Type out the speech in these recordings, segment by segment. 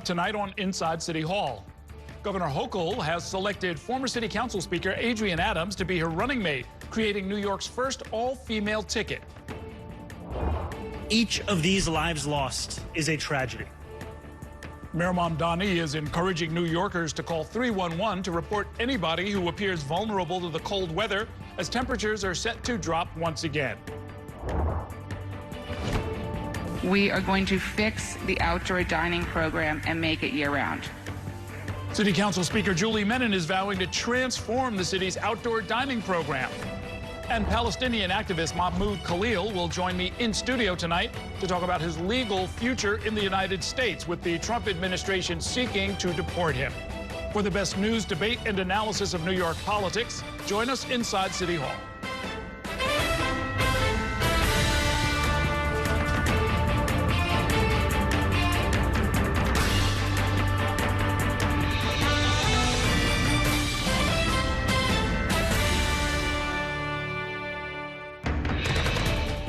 tonight on Inside City Hall. Governor Hochul has selected former City Council Speaker Adrienne Adams to be her running mate, creating New York's first all-female ticket. Each of these lives lost is a tragedy. Mayor Mamdani is encouraging New Yorkers to call 311 to report anybody who appears vulnerable to the cold weather as temperatures are set to drop once again. We are going to fix the outdoor dining program and make it year-round. City Council Speaker Julie Menon is vowing to transform the city's outdoor dining program. And Palestinian activist Mahmoud Khalil will join me in studio tonight to talk about his legal future in the United States, with the Trump administration seeking to deport him. For the best news, debate, and analysis of New York politics, join us inside City Hall.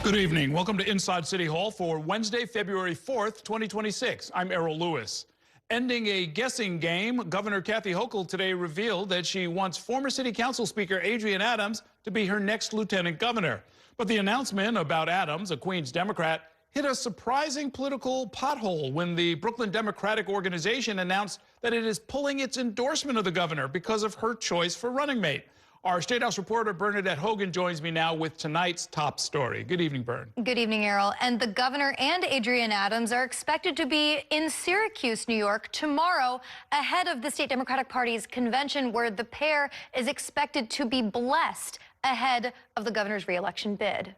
Good evening. Welcome to Inside City Hall for Wednesday, February 4th, 2026. I'm Errol Lewis. Ending a guessing game, Governor Kathy Hochul today revealed that she wants former City Council Speaker Adrienne Adams to be her next lieutenant governor. But the announcement about Adams, a Queens Democrat, hit a surprising political pothole when the Brooklyn Democratic Organization announced that it is pulling its endorsement of the governor because of her choice for running mate. Our State House reporter Bernadette Hogan joins me now with tonight's top story. Good evening, Bern. Good evening, Errol. And the governor and Adrienne Adams are expected to be in Syracuse, New York, tomorrow, ahead of the State Democratic Party's convention, where the pair is expected to be blessed ahead of the governor's re-election bid.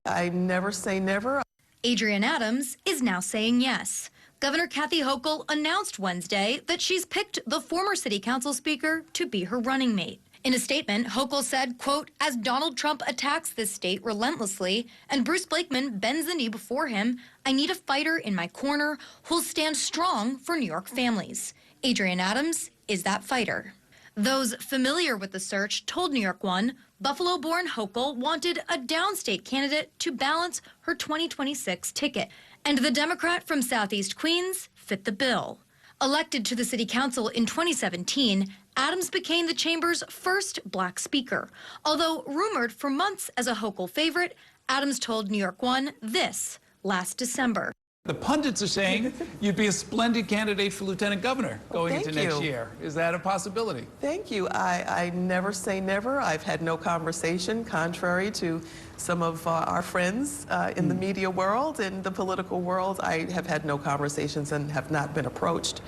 I never say never. Adrienne Adams is now saying yes. Governor Kathy Hochul announced Wednesday that she's picked the former City Council Speaker to be her running mate. In a statement, Hochul said, quote, "As Donald Trump attacks this state relentlessly and Bruce Blakeman bends the knee before him, I need a fighter in my corner who'll stand strong for New York families. Adrienne Adams is that fighter." Those familiar with the search told New York One Buffalo-born Hochul wanted a downstate candidate to balance her 2026 ticket. And the Democrat from Southeast Queens fit the bill. Elected to the City Council in 2017, Adams became the chamber's first black speaker. Although rumored for months as a Hochul favorite, Adams told New York One this last December. The pundits are saying you'd be a splendid candidate for lieutenant governor going into next year. Is that a possibility? Thank you. I never say never. I've had no conversation, contrary to some of our friends in the media world and the political world. I have had no conversations and have not been approached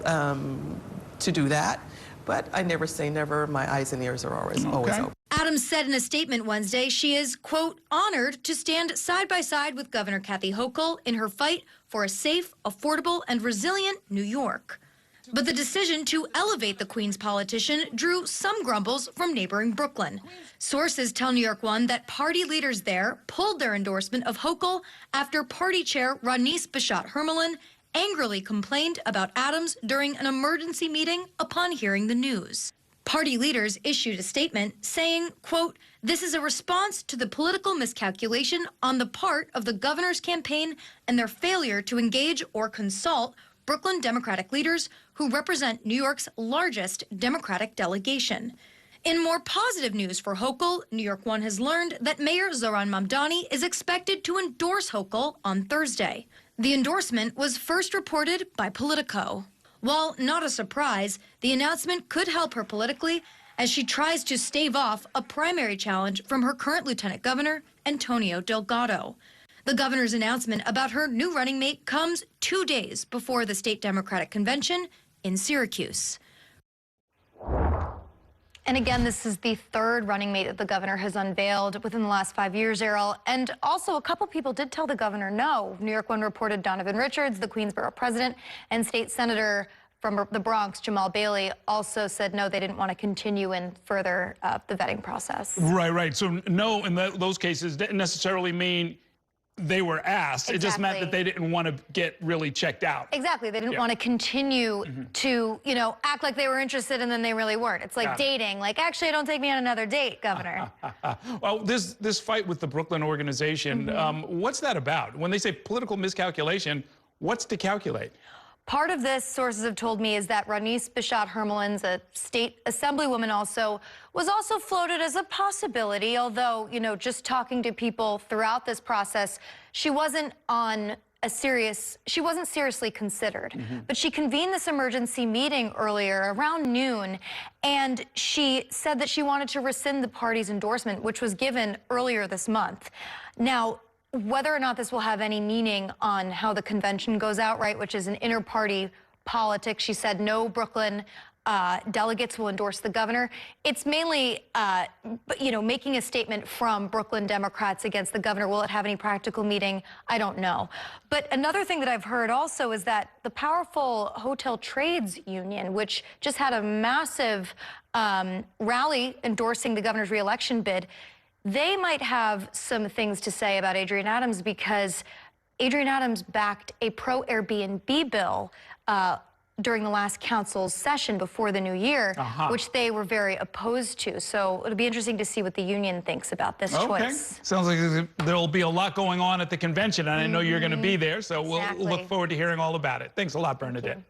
to do that. But I never say never. My eyes and ears are always open. Adams said in a statement Wednesday she is, quote, honored to stand side by side with Governor Kathy Hochul in her fight for a safe, affordable, and resilient New York. But the decision to elevate the Queens politician drew some grumbles from neighboring Brooklyn. Sources tell New York One that party leaders there pulled their endorsement of Hochul after party chair Ronise Bichat-Hermelin angrily complained about Adams during an emergency meeting upon hearing the news. Party leaders issued a statement saying, quote, "This is a response to the political miscalculation on the part of the governor's campaign and their failure to engage or consult Brooklyn Democratic leaders who represent New York's largest Democratic delegation." In more positive news for Hochul, New York One has learned that Mayor Zohran Mamdani is expected to endorse Hochul on Thursday. The endorsement was first reported by Politico. While not a surprise, the announcement could help her politically as she tries to stave off a primary challenge from her current lieutenant governor, Antonio Delgado. The governor's announcement about her new running mate comes 2 days before the state Democratic convention in Syracuse. And again, this is the third running mate that the governor has unveiled within the last 5 years, Errol. And also, a couple people did tell the governor no. New York One reported Donovan Richards, the Queensborough president, and state senator from the Bronx, Jamal Bailey, also said no, they didn't want to continue in further the vetting process. Right. So no, in those cases didn't necessarily mean they were asked. Exactly. It just meant that they didn't want to get really checked out. Exactly. They didn't want to continue to, act like they were interested and then they really weren't. It's like dating. Like, actually, don't take me on another date, Governor. Well, this fight with the Brooklyn organization, what's that about? When they say political miscalculation, What's to calculate? Part of this, sources have told me, is that Ronise Bichotte-Hermelins, a state assemblywoman was also floated as a possibility, although, you know, just talking to people throughout this process, she wasn't seriously considered. But she convened this emergency meeting earlier around noon, and she said that she wanted to rescind the party's endorsement, which was given earlier this month. Now, whether or not this will have any meaning on how the convention goes out, right, which is an inter-party politics. She said no Brooklyn delegates will endorse the governor. It's mainly, you know, making a statement from Brooklyn Democrats against the governor. Will it have any practical meaning? I don't know. But another thing that I've heard also is that the powerful Hotel Trades Union, which just had a massive rally endorsing the governor's reelection bid, they might have some things to say about Adrienne Adams, because Adrienne Adams backed a pro-Airbnb bill during the last council's session before the new year, which they were very opposed to. So it'll be interesting to see what the union thinks about this choice. Sounds like there'll be a lot going on at the convention, and I know you're going to be there, so we'll look forward to hearing all about it. Thanks a lot, Bernadette.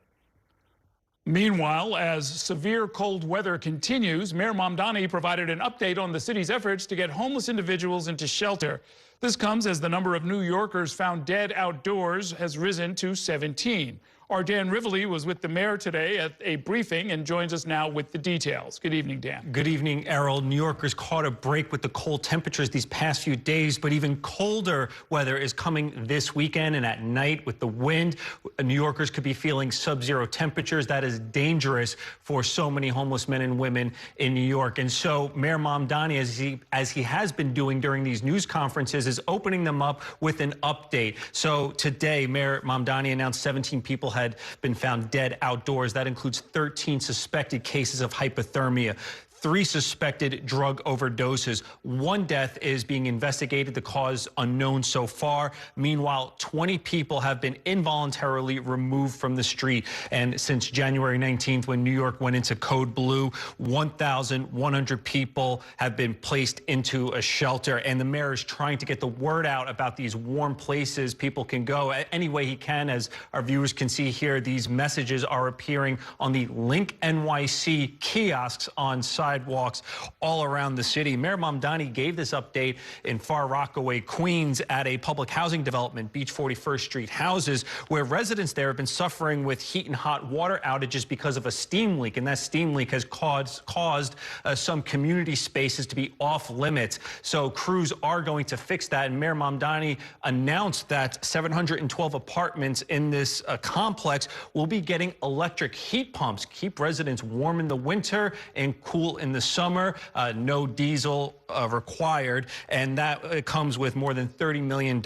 Meanwhile, as severe cold weather continues, Mayor Mamdani provided an update on the city's efforts to get homeless individuals into shelter. This comes as the number of New Yorkers found dead outdoors has risen to 17. Our Dan Rivoli was with the mayor today at a briefing and joins us now with the details. Good evening, Dan. Good evening, Errol. New Yorkers caught a break with the cold temperatures these past few days, but even colder weather is coming this weekend, and at night with the wind, New Yorkers could be feeling sub-zero temperatures. That is dangerous for so many homeless men and women in New York. And so Mayor Mamdani, as he has been doing during these news conferences, is opening them up with an update. So today, Mayor Mamdani announced 17 people had been found dead outdoors. That includes 13 suspected cases of hypothermia, 3 suspected drug overdoses. 1 death is being investigated, the cause unknown so far. Meanwhile, 20 people have been involuntarily removed from the street. And since January 19th, when New York went into code blue, 1,100 people have been placed into a shelter. And the mayor is trying to get the word out about these warm places people can go any way he can. As our viewers can see here, these messages are appearing on the Link NYC kiosks on sidewalks all around the city. Mayor Mamdani gave this update in Far Rockaway, Queens, at a public housing development, Beach 41st Street Houses, where residents there have been suffering with heat and hot water outages because of a steam leak, and that steam leak has caused some community spaces to be off limits. So crews are going to fix that, and Mayor Mamdani announced that 712 apartments in this complex will be getting electric heat pumps, keep residents warm in the winter and cool in the summer. No diesel required, and that comes with more than $30 million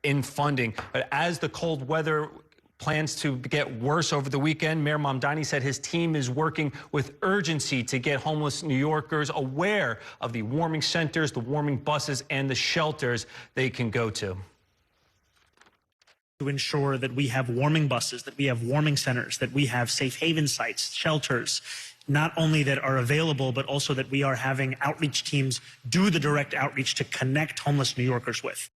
in funding. But as the cold weather plans to get worse over the weekend, Mayor Mamdani said his team is working with urgency to get homeless New Yorkers aware of the warming centers, the warming buses, and the shelters they can go to ensure that we have warming buses, that we have warming centers, that we have safe haven sites, shelters, not only that are available, but also that we are having outreach teams do the direct outreach to connect homeless New Yorkers with.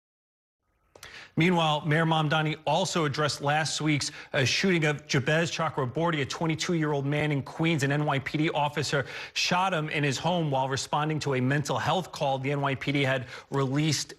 Meanwhile, Mayor Mamdani also addressed last week's shooting of Jabez Chakraborty, a 22-year-old man in Queens. An NYPD officer shot him in his home while responding to a mental health call. The NYPD had released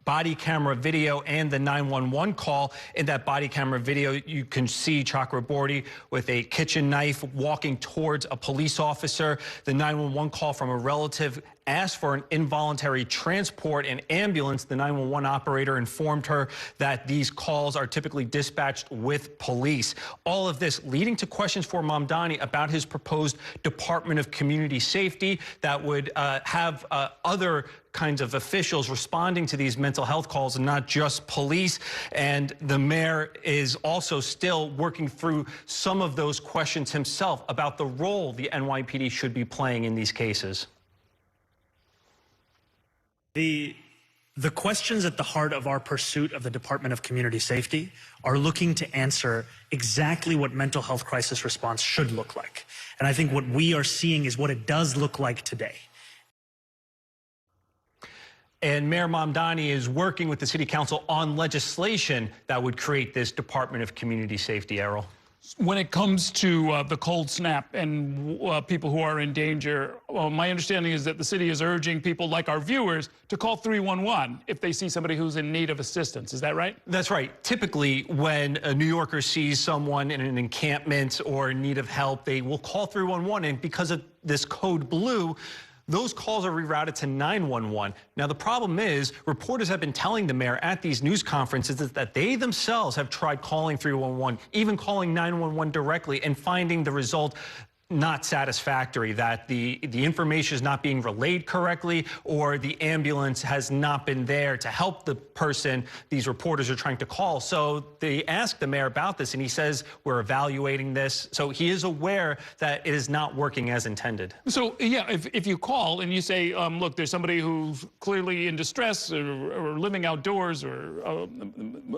body camera video and the 911 call. In that body camera video, you can see Chakraborty with a kitchen knife walking towards a police officer. The 911 call from a relative asked for an involuntary transport and ambulance. The 911 operator informed her that these calls are typically dispatched with police. All of this leading to questions for Mamdani about his proposed Department of Community Safety that would have other kinds of officials responding to these mental health calls and not just police. And the mayor is also still working through some of those questions himself about the role the NYPD should be playing in these cases. The questions at the heart of our pursuit of the Department of Community Safety are looking to answer exactly what mental health crisis response should look like. And I think what we are seeing is what it does look like today. And Mayor Mamdani is working with the city council on legislation that would create this Department of Community Safety, Errol. When it comes to the cold snap and people who are in danger, my understanding is that the city is urging people like our viewers to call 311 if they see somebody who's in need of assistance. Is that right? That's right. Typically, when a New Yorker sees someone in an encampment or in need of help, they will call 311. And because of this code blue, those calls are rerouted to 911. Now, the problem is reporters have been telling the mayor at these news conferences that they themselves have tried calling 311, even calling 911 directly, and finding the result not satisfactory, that the information is not being relayed correctly, or the ambulance has not been there to help the person these reporters are trying to call. So they asked the mayor about this, and he says, we're evaluating this. So he is aware that it is not working as intended. So, yeah, if you call and you say, look, there's somebody who's clearly in distress or living outdoors or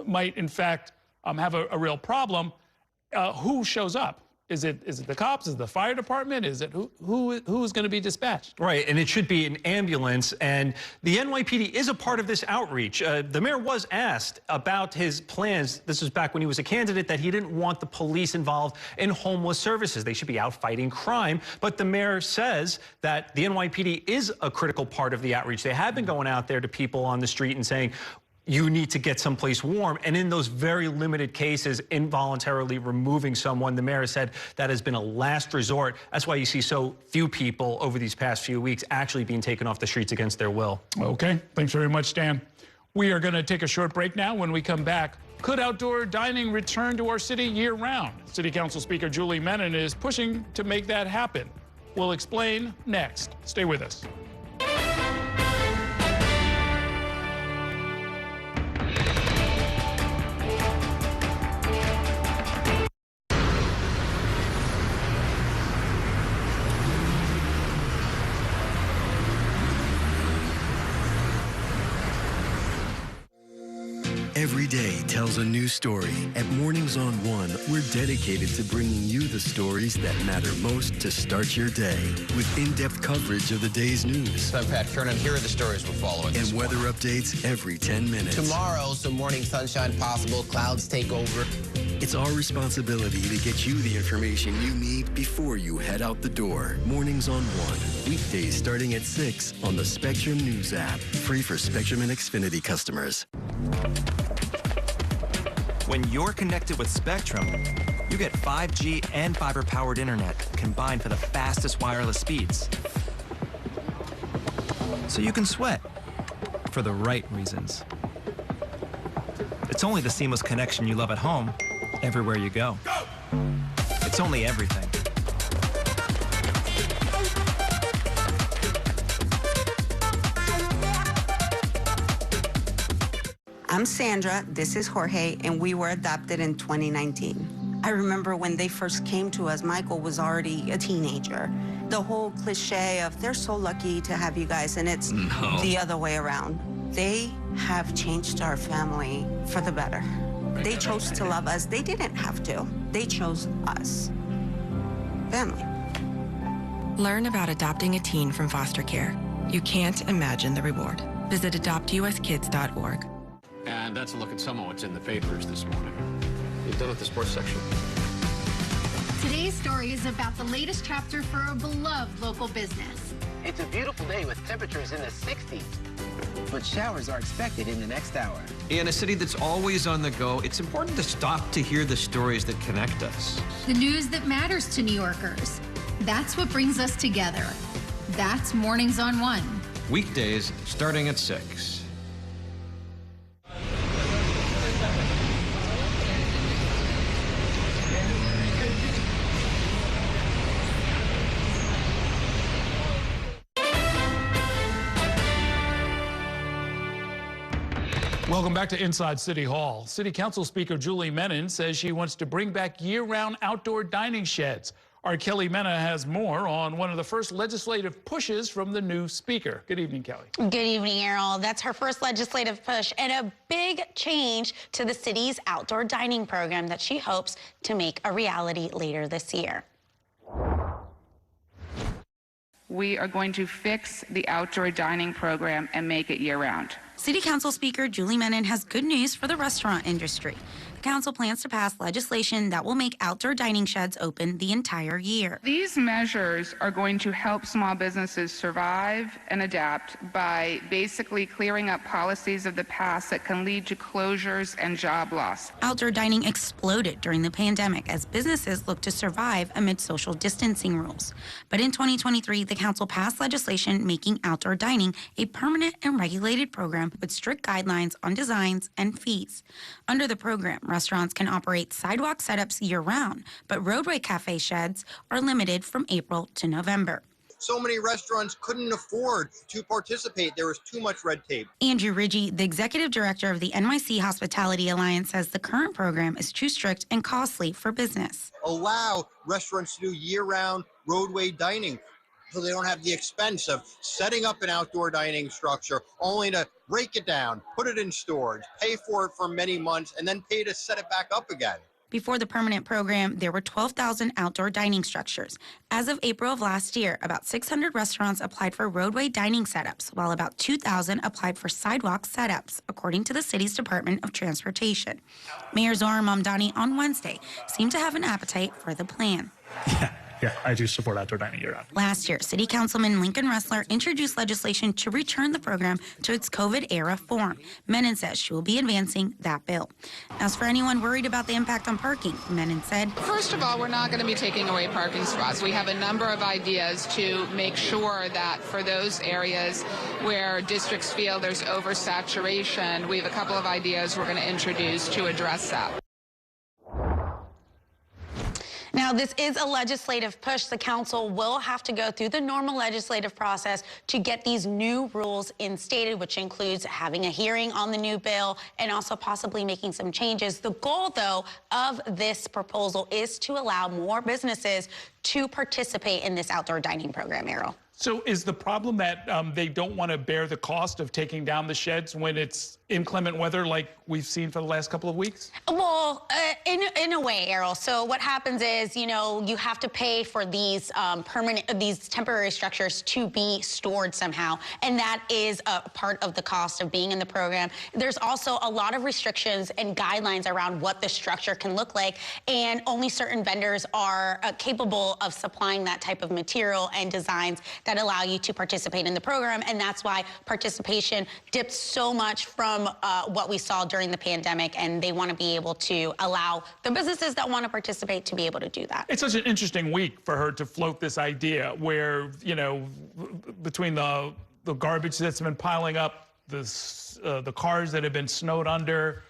might, in fact, have a real problem, who shows up? Is it the cops? Is it the fire department? Is it who is going to be dispatched? Right, and it should be an ambulance. And the NYPD is a part of this outreach. The mayor was asked about his plans. This was back when he was a candidate, that he didn't want the police involved in homeless services. They should be out fighting crime. But the mayor says that the NYPD is a critical part of the outreach. They have been going out there to people on the street and saying, you need to get someplace warm. And in those very limited cases, involuntarily removing someone, the mayor said that has been a last resort. That's why you see so few people over these past few weeks actually being taken off the streets against their will. Okay, thanks very much, Dan. We are going to take a short break now. When we come back, could outdoor dining return to our city year-round? City Council Speaker Julie Menin is pushing to make that happen. We'll explain next. Stay with us. Every day tells a new story. At Mornings on One, we're dedicated to bringing you the stories that matter most to start your day. With in-depth coverage of the day's news. I'm Pat Kernan. Here are the stories we're following. And weather updates every 10 minutes. Tomorrow, some morning sunshine possible. Clouds take over. It's our responsibility to get you the information you need before you head out the door. Mornings on One. Weekdays starting at 6 on the Spectrum News app. Free for Spectrum and Xfinity customers. When you're connected with Spectrum, you get 5G and fiber-powered internet combined for the fastest wireless speeds. So you can sweat for the right reasons. It's only the seamless connection you love at home, everywhere you go. It's only everything. I'm Sandra, this is Jorge, and we were adopted in 2019. I remember when they first came to us, Michael was already a teenager. The whole cliche of, they're so lucky to have you guys, and it's the other way around. They have changed our family for the better. They chose to love us. They didn't have to. They chose us. Family. Learn about adopting a teen from foster care. You can't imagine the reward. Visit adoptuskids.org. And that's a look at some of what's in the papers this morning. You've done with the sports section. Today's story is about the latest chapter for a beloved local business. It's a beautiful day with temperatures in the 60s, but showers are expected in the next hour. In a city that's always on the go, it's important to stop to hear the stories that connect us. The news that matters to New Yorkers. That's what brings us together. That's Mornings on One. Weekdays starting at 6. Welcome back to Inside City Hall. City Council Speaker Julie Menin says she wants to bring back year-round outdoor dining sheds. Our Kelly Mena has more on one of the first legislative pushes from the new speaker. Good evening, Kelly. Good evening, Errol. That's her first legislative push and a big change to the city's outdoor dining program that she hopes to make a reality later this year. We are going to fix the outdoor dining program and make it year-round. City Council Speaker Julie Menin has good news for the restaurant industry. The council plans to pass legislation that will make outdoor dining sheds open the entire year. These measures are going to help small businesses survive and adapt by basically clearing up policies of the past that can lead to closures and job loss. Outdoor dining exploded during the pandemic as businesses look to survive amid social distancing rules. But in 2023, the council passed legislation making outdoor dining a permanent and regulated program with strict guidelines on designs and fees. Under the program, restaurants can operate sidewalk setups year-round, but roadway cafe sheds are limited from April to November. So many restaurants couldn't afford to participate. There was too much red tape. Andrew Ridgey, the executive director of the NYC Hospitality Alliance, says the current program is too strict and costly for business. Allow restaurants to do year-round roadway dining so they don't have the expense of setting up an outdoor dining structure only to break it down, put it in storage, pay for it for many months, and then pay to set it back up again. Before the permanent program, there were 12,000 outdoor dining structures. As of April of last year, about 600 restaurants applied for roadway dining setups, while about 2,000 applied for sidewalk setups, according to the city's Department of Transportation. Mayor Zohar Mamdani on Wednesday seemed to have an appetite for the plan. Yeah, I do support outdoor dining year-round. Last year, City Councilman Lincoln Ressler introduced legislation to return the program to its COVID-era form. Menin says she will be advancing that bill. As for anyone worried about the impact on parking, Menin said, First of all, we're not going to be taking away parking spots. We have a number of ideas to make sure that for those areas where districts feel there's oversaturation, we have a couple of ideas we're going to introduce to address that. Now, this is a legislative push. The council will have to go through the normal legislative process to get these new rules instated, which includes having a hearing on the new bill and also possibly making some changes. The goal, though, of this proposal is to allow more businesses to participate in this outdoor dining program, Errol. So is the problem that they don't want to bear the cost of taking down the sheds when it's inclement weather like we've seen for the last couple of weeks? Well, in a way, Errol. So what happens is, you know, you have to pay for these these temporary structures to be stored somehow, and that is a part of the cost of being in the program. There's also a lot of restrictions and guidelines around what the structure can look like, and only certain vendors are capable of supplying that type of material and designs that allow you to participate in the program, and that's why participation dipped so much from what we saw during the pandemic, and they want to be able to allow the businesses that want to participate to be able to do that. It's such an interesting week for her to float this idea where, you know, between the garbage that's been piling up, the cars that have been snowed under,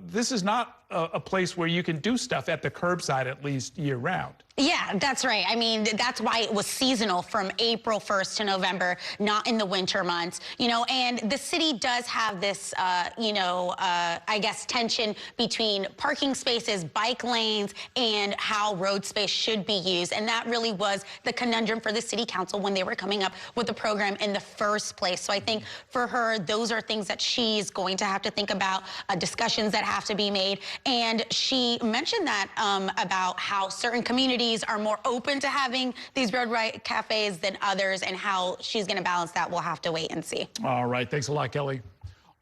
this is not a place where you can do stuff at the curbside, at least year-round. Yeah, that's right. I mean, that's why it was seasonal from April 1st to November, not in the winter months, you know, and the city does have this, I guess, tension between parking spaces, bike lanes, and how road space should be used. And that really was the conundrum for the city council when they were coming up with the program in the first place. So I think for her, those are things that she's going to have to think about, discussions that have to be made. And she mentioned that about how certain communities are more open to having these roadway cafes than others, and how she's going to balance that. We'll have to wait and see. All right. Thanks a lot, Kelly.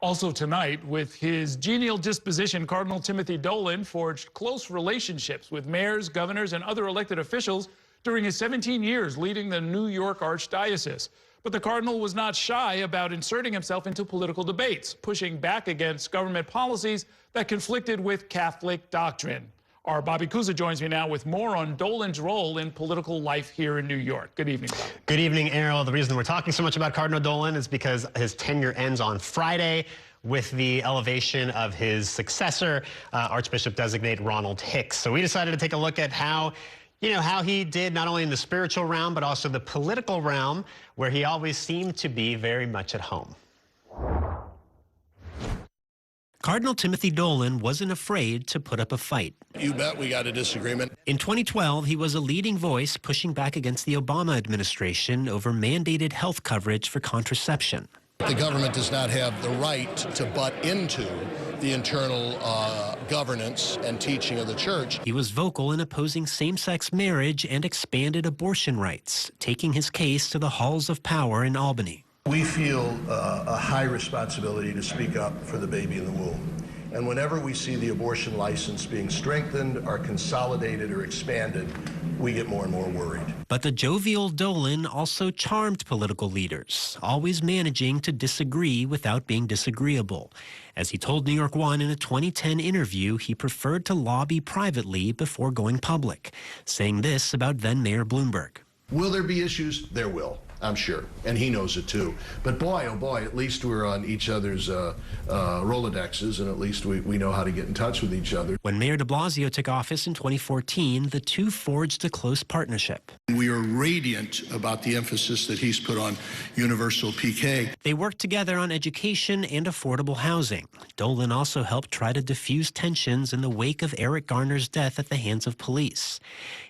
Also tonight, with his genial disposition, Cardinal Timothy Dolan forged close relationships with mayors, governors, and other elected officials during his 17 years leading the New York Archdiocese. But the Cardinal was not shy about inserting himself into political debates, pushing back against government policies that conflicted with Catholic doctrine. Our Bobby Kuza joins me now with more on Dolan's role in political life here in New York. Good evening, Bobby. Good evening, Errol. The reason we're talking so much about Cardinal Dolan is because his tenure ends on Friday with the elevation of his successor, Archbishop-designate Ronald Hicks. So we decided to take a look at how he did not only in the spiritual realm, but also the political realm, where he always seemed to be very much at home. Cardinal Timothy Dolan wasn't afraid to put up a fight. You bet we got a disagreement. In 2012, he was a leading voice pushing back against the Obama administration over mandated health coverage for contraception. The government does not have the right to butt into the internal governance and teaching of the church. He was vocal in opposing same-sex marriage and expanded abortion rights, taking his case to the halls of power in Albany. We feel a high responsibility to speak up for the baby in the womb. And whenever we see the abortion license being strengthened or consolidated or expanded, we get more and more worried. But the jovial Dolan also charmed political leaders, always managing to disagree without being disagreeable. As he told New York One in a 2010 interview, he preferred to lobby privately before going public, saying this about then-Mayor Bloomberg. Will there be issues? There will, I'm sure. And he knows it too. But boy, oh boy, at least we're on each other's Rolodexes, and at least we know how to get in touch with each other. When Mayor de Blasio took office in 2014, the two forged a close partnership. We are radiant about the emphasis that he's put on universal PK. They worked together on education and affordable housing. Dolan also helped try to diffuse tensions in the wake of Eric Garner's death at the hands of police.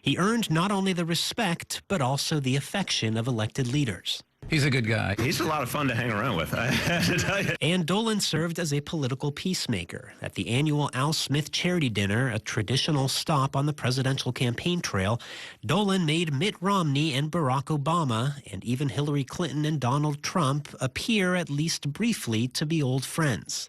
He earned not only the respect, but also the affection of elected leaders. He's a good guy. He's a lot of fun to hang around with, I have to tell you. And Dolan served as a political peacemaker. At the annual Al Smith Charity Dinner, a traditional stop on the presidential campaign trail, Dolan made Mitt Romney and Barack Obama, and even Hillary Clinton and Donald Trump, appear at least briefly to be old friends.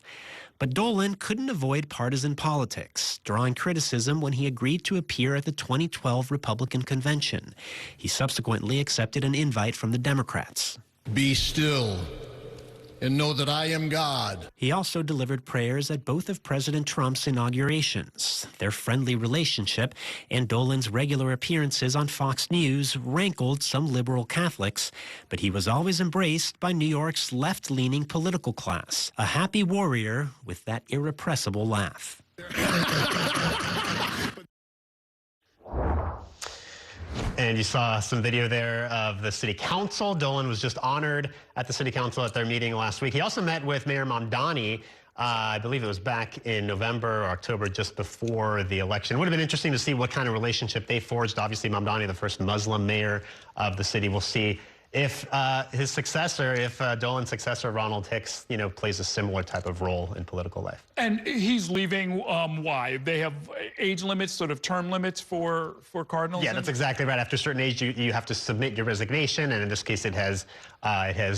But Dolan couldn't avoid partisan politics, drawing criticism when he agreed to appear at the 2012 Republican convention. He subsequently accepted an invite from the Democrats. Be still and know that I am God. He also delivered prayers at both of President Trump's inaugurations. Their friendly relationship and Dolan's regular appearances on Fox News rankled some liberal Catholics, but he was always embraced by New York's left-leaning political class, a happy warrior with that irrepressible laugh. And you saw some video there of the city council. Dolan was just honored at the city council at their meeting last week. He also met with Mayor Mamdani. I believe it was back in November or October, just before the election. It would have been interesting to see what kind of relationship they forged. Obviously, Mamdani, the first Muslim mayor of the city. We'll see if his successor, if Dolan's successor, Ronald Hicks, plays a similar type of role in political life. And he's leaving, why? They have age limits, sort of term limits for cardinals? Yeah, that's exactly right. After a certain age, you have to submit your resignation, and in this case, it has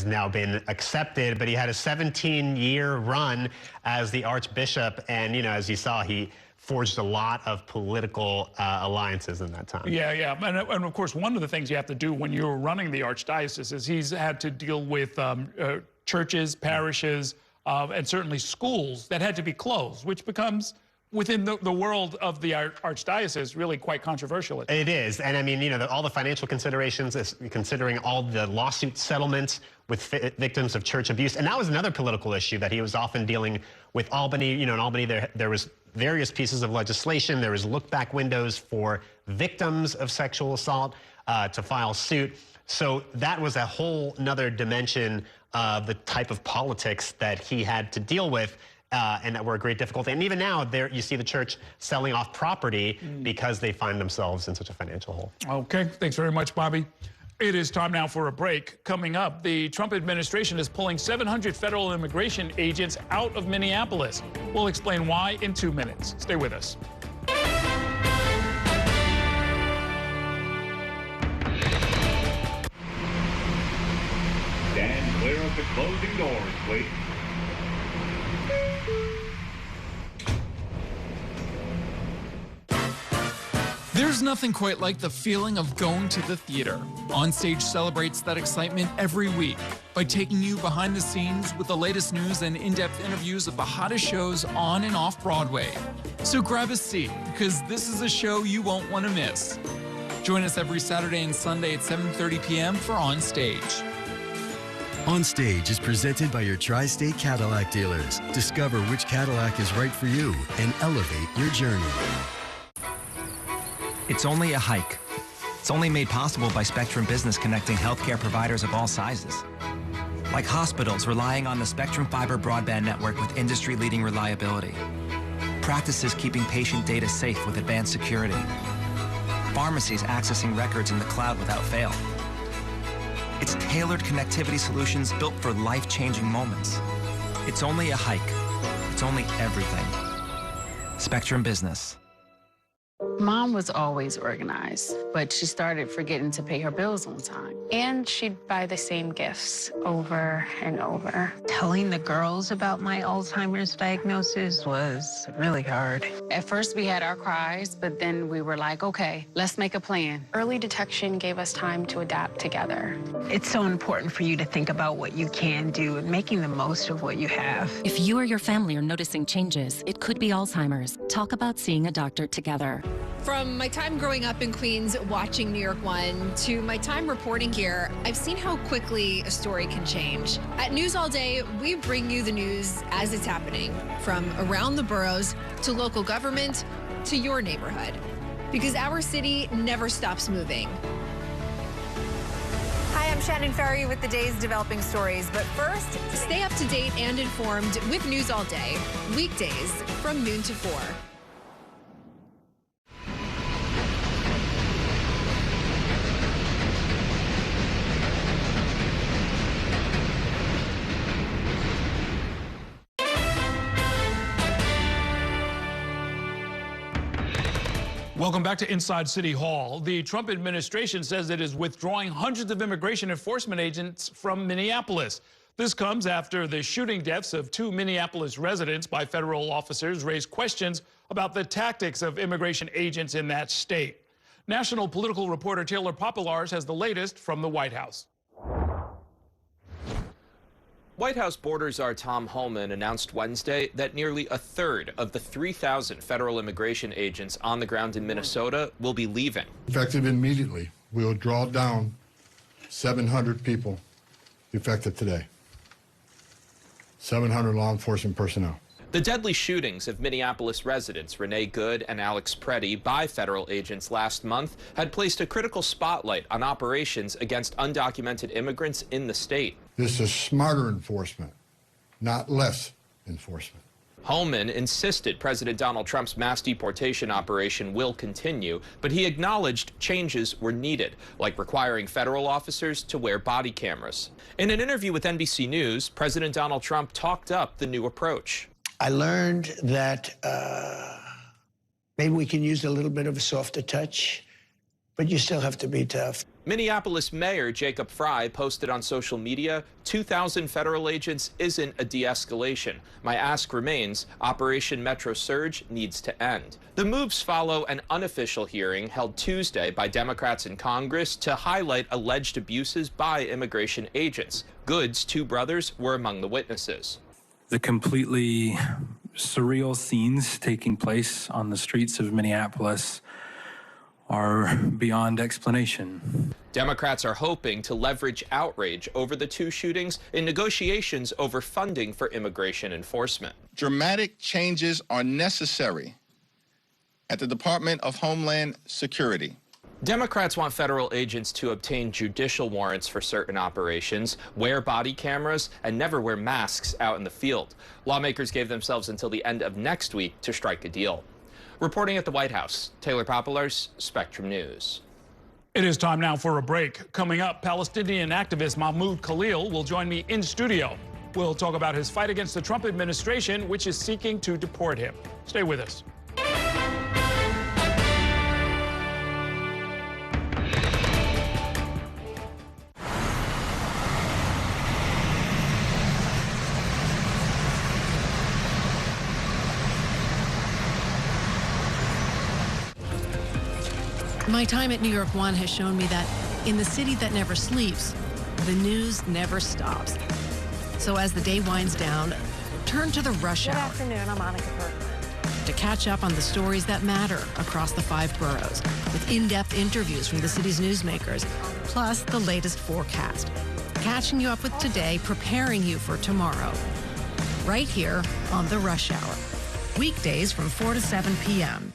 now been accepted. But he had a 17-year run as the archbishop, and, as you saw, he forged a lot of political alliances in that time. Yeah. And of course, one of the things you have to do when you're running the archdiocese is he's had to deal with churches, parishes, and certainly schools that had to be closed, which becomes, within the world of the archdiocese, really quite controversial. It is. And I mean, all the financial considerations, considering all the lawsuit settlements with victims of church abuse. And that was another political issue that he was often dealing with. Albany, in Albany, there was various pieces of legislation. There was look-back windows for victims of sexual assault to file suit. So that was a whole nother dimension of the type of politics that he had to deal with. And that were a great difficulty. And even now, there you see the church selling off property because they find themselves in such a financial hole. Okay, thanks very much, Bobby. It is time now for a break. Coming up, the Trump administration is pulling 700 federal immigration agents out of Minneapolis. We'll explain why in 2 minutes. Stay with us. Stand clear of the closing doors, please. There's nothing quite like the feeling of going to the theater. Onstage celebrates that excitement every week by taking you behind the scenes with the latest news and in-depth interviews of the hottest shows on and off Broadway. So grab a seat, because this is a show you won't want to miss. Join us every Saturday and Sunday at 7:30 p.m. for Onstage. Onstage is presented by your Tri-State Cadillac dealers. Discover which Cadillac is right for you and elevate your journey. It's only a hike. It's only made possible by Spectrum Business connecting healthcare providers of all sizes. Like hospitals relying on the Spectrum Fiber broadband network with industry-leading reliability. Practices keeping patient data safe with advanced security. Pharmacies accessing records in the cloud without fail. It's tailored connectivity solutions built for life-changing moments. It's only a hike. It's only everything. Spectrum Business. Mom was always organized, but she started forgetting to pay her bills on time. And she'd buy the same gifts over and over. Telling the girls about my Alzheimer's diagnosis was really hard. At first, we had our cries, but then we were like, okay, let's make a plan. Early detection gave us time to adapt together. It's so important for you to think about what you can do and making the most of what you have. If you or your family are noticing changes, it could be Alzheimer's. Talk about seeing a doctor together. From my time growing up in Queens watching New York One to my time reporting here, I've seen how quickly a story can change. At News All Day, we bring you the news as it's happening, from around the boroughs to local government to your neighborhood. Because our city never stops moving. Hi, I'm Shannon Ferry with the day's developing stories. But first, stay up to date and informed with News All Day, weekdays from noon to 4. Welcome back to Inside City Hall. The Trump administration says it is withdrawing hundreds of immigration enforcement agents from Minneapolis. This comes after the shooting deaths of 2 Minneapolis residents by federal officers raised questions about the tactics of immigration agents in that state. National political reporter Taylor Popolars has the latest from the White House. White House border czar Tom Homan announced Wednesday that nearly a third of the 3,000 federal immigration agents on the ground in Minnesota will be leaving. Effective immediately, we will draw down 700 people effective today. 700 law enforcement personnel. The deadly shootings of Minneapolis residents Renee Good and Alex Preddy by federal agents last month had placed a critical spotlight on operations against undocumented immigrants in the state. This is smarter enforcement, not less enforcement. Homan insisted President Donald Trump's mass deportation operation will continue, but he acknowledged changes were needed, like requiring federal officers to wear body cameras. In an interview with NBC News, President Donald Trump talked up the new approach. I learned that maybe we can use a little bit of a softer touch, but you still have to be tough. Minneapolis Mayor Jacob Frey posted on social media, 2,000 federal agents isn't a de-escalation. My ask remains, Operation Metro Surge needs to end. The moves follow an unofficial hearing held Tuesday by Democrats in Congress to highlight alleged abuses by immigration agents. Good's 2 brothers were among the witnesses. The completely surreal scenes taking place on the streets of Minneapolis are beyond explanation. Democrats are hoping to leverage outrage over the 2 shootings in negotiations over funding for immigration enforcement. Dramatic changes are necessary at the Department of Homeland Security. Democrats want federal agents to obtain judicial warrants for certain operations, wear body cameras, and never wear masks out in the field. Lawmakers gave themselves until the end of next week to strike a deal. Reporting at the White House, Taylor Popolars, Spectrum News. It is time now for a break. Coming up, Palestinian activist Mahmoud Khalil will join me in studio. We'll talk about his fight against the Trump administration, which is seeking to deport him. Stay with us. My time at New York One has shown me that in the city that never sleeps, the news never stops. So as the day winds down, turn to the rush hour. Good afternoon, I'm Monica Bergman. To catch up on the stories that matter across the 5 boroughs, with in-depth interviews from the city's newsmakers, plus the latest forecast. Catching you up with today, preparing you for tomorrow. Right here on the Rush Hour. Weekdays from 4 to 7 p.m.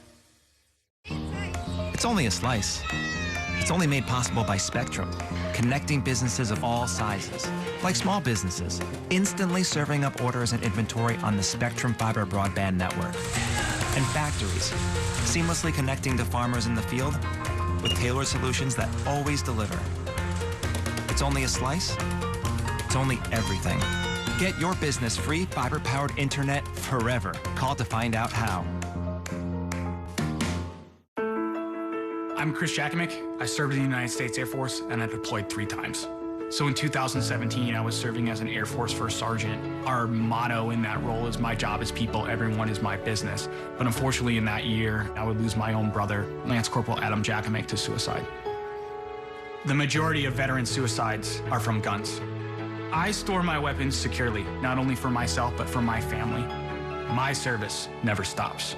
It's only a slice. It's only made possible by Spectrum, connecting businesses of all sizes, like small businesses, instantly serving up orders and inventory on the Spectrum fiber broadband network, and factories, seamlessly connecting to farmers in the field with tailored solutions that always deliver. it's only a slice, it's only everything. Get your business-free fiber-powered internet forever. Call to find out how. I'm Chris Jakimick. I served in the United States Air Force and I deployed 3 times. So in 2017, I was serving as an Air Force First Sergeant. Our motto in that role is my job is people, everyone is my business. But unfortunately in that year, I would lose my own brother, Lance Corporal Adam Jakimick, to suicide. The majority of veteran suicides are from guns. I store my weapons securely, not only for myself, but for my family. My service never stops.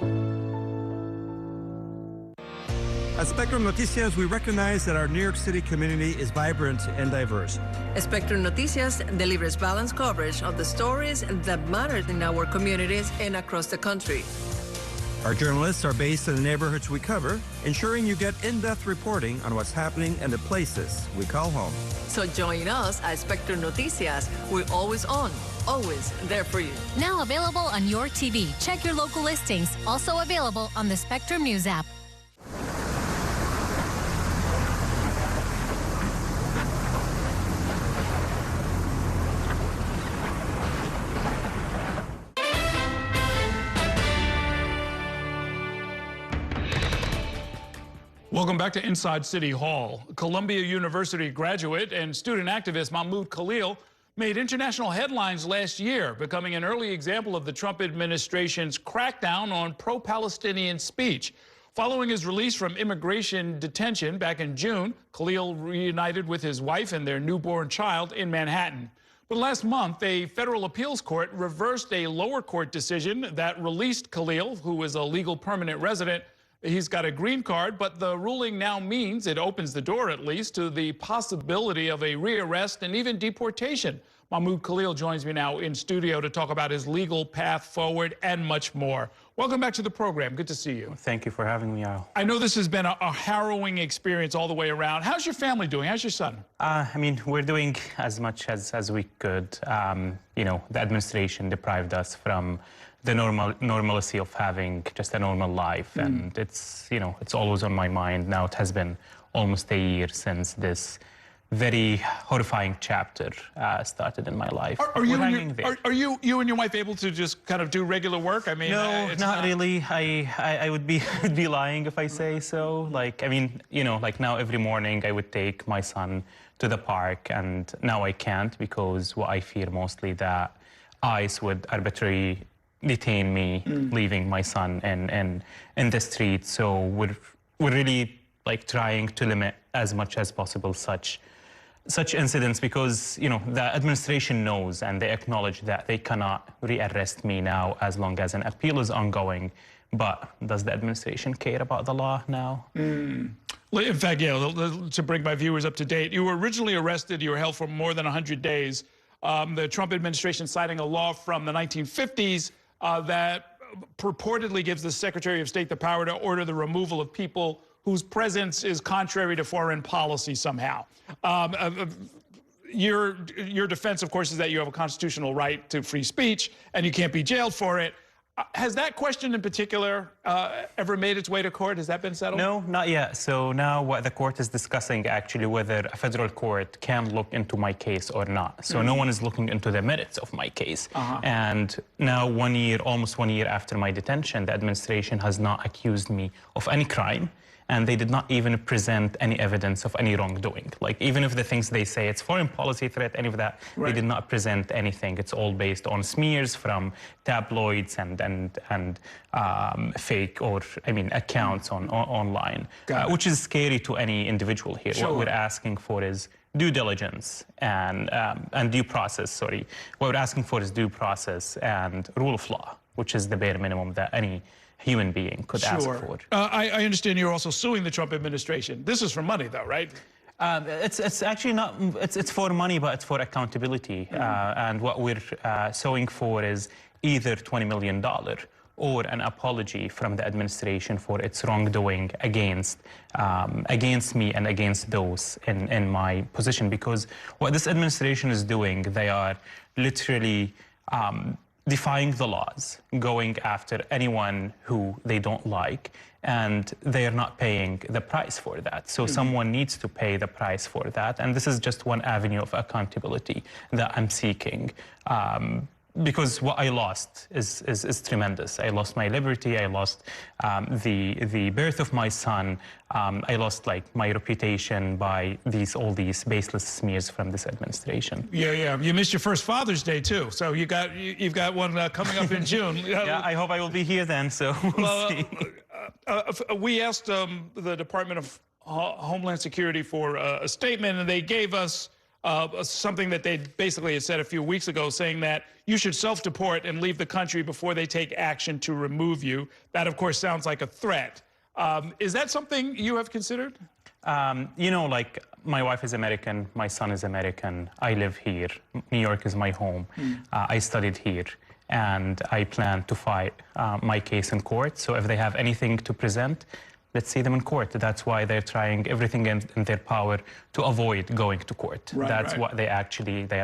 At Spectrum Noticias, we recognize that our New York City community is vibrant and diverse. Spectrum Noticias delivers balanced coverage of the stories that matter in our communities and across the country. Our journalists are based in the neighborhoods we cover, ensuring you get in-depth reporting on what's happening in the places we call home. So join us at Spectrum Noticias. We're always on, always there for you. Now available on your TV. Check your local listings. Also available on the Spectrum News app. Welcome back to Inside City Hall. Columbia University graduate and student activist Mahmoud Khalil made international headlines last year, becoming an early example of the Trump administration's crackdown on pro-Palestinian speech. Following his release from immigration detention back in June, Khalil reunited with his wife and their newborn child in Manhattan. But last month, a federal appeals court reversed a lower court decision that released Khalil, who is a legal permanent resident. He's got a green card, but the ruling now means it opens the door, at least, to the possibility of a rearrest and even deportation. Mahmoud Khalil joins me now in studio to talk about his legal path forward and much more. Welcome back to the program. Good to see you. Thank you for having me, Al. I know this has been a harrowing experience all the way around. How's your family doing? How's your son? I mean, we're doing as much as we could. You know, the administration deprived us from the normalcy of having just a normal life, and it's, you know, it's always on my mind. Now it has been almost a year since this very horrifying chapter started in my life. Are you and your wife able to just kind of do regular work? I mean, no, not really. I would be lying if I say so. Like, I mean, you know, like now every morning I would take my son to the park, and now I can't because what I fear mostly that ICE would arbitrarily detain me leaving my son in the street. So we're really like trying to limit as much as possible such incidents, because, you know, the administration knows and they acknowledge that they cannot rearrest me now as long as an appeal is ongoing. But does the administration care about the law now? In fact, yeah, to bring my viewers up to date, you were originally arrested. You were held for more than 100 days. The Trump administration citing a law from the 1950s that purportedly gives the Secretary of State the power to order the removal of people whose presence is contrary to foreign policy somehow. Your defense, of course, is that you have a constitutional right to free speech and you can't be jailed for it. Has that question in particular ever made its way to court? Has that been settled? No, not yet. So now what the court is discussing actually whether a federal court can look into my case or not. So no one is looking into the merits of my case. And now almost 1 year after my detention, the administration has not accused me of any crime. And they did not even present any evidence of any wrongdoing. Like, even if the things they say it's foreign policy threat, any of that, they did not present anything. It's all based on smears from tabloids and fake accounts online, which is scary to any individual here. Sure. What we're asking for is due diligence and due process. Sorry, what we're asking for is due process and rule of law, which is the bare minimum that any human being could ask for. I understand you're also suing the Trump administration. This is for money, though, right? It's actually not. It's for money, but it's for accountability. And what we're suing for is either $20 million or an apology from the administration for its wrongdoing against me and against those in my position. Because what this administration is doing, they are literally defying the laws, going after anyone who they don't like, and they are not paying the price for that. So someone needs to pay the price for that, and this is just one avenue of accountability that I'm seeking. Because what I lost is tremendous. I lost my liberty. I lost the birth of my son. I lost like my reputation by all these baseless smears from this administration. Yeah. You missed your first Father's Day too. So you've got one coming up in June. Yeah, I hope I will be here then. So we'll see. We asked the Department of Homeland Security for a statement, and they gave us something that they basically had said a few weeks ago, saying that you should self-deport and leave the country before they take action to remove you. That, of course, sounds like a threat. Is that something you have considered? You know, like, my wife is American, my son is American, I live here, New York is my home, I studied here, and I plan to fight my case in court. So if they have anything to present, let's see them in court. That's why they're trying everything in their power to avoid going to court. That's what they're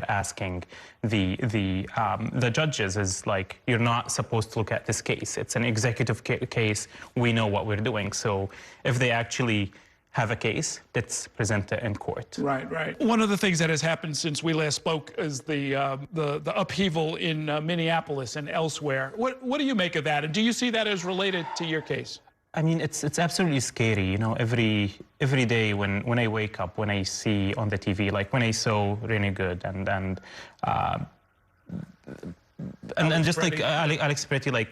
asking the judges, is like, you're not supposed to look at this case. It's an executive case. We know what we're doing. So if they actually have a case, let's present it in court. Right. One of the things that has happened since we last spoke is the upheaval in Minneapolis and elsewhere. What do you make of that? And do you see that as related to your case? I mean, it's absolutely scary, you know, every day when I wake up, when I see on the TV, like when I saw Really Good and just like Alex Pretty, like,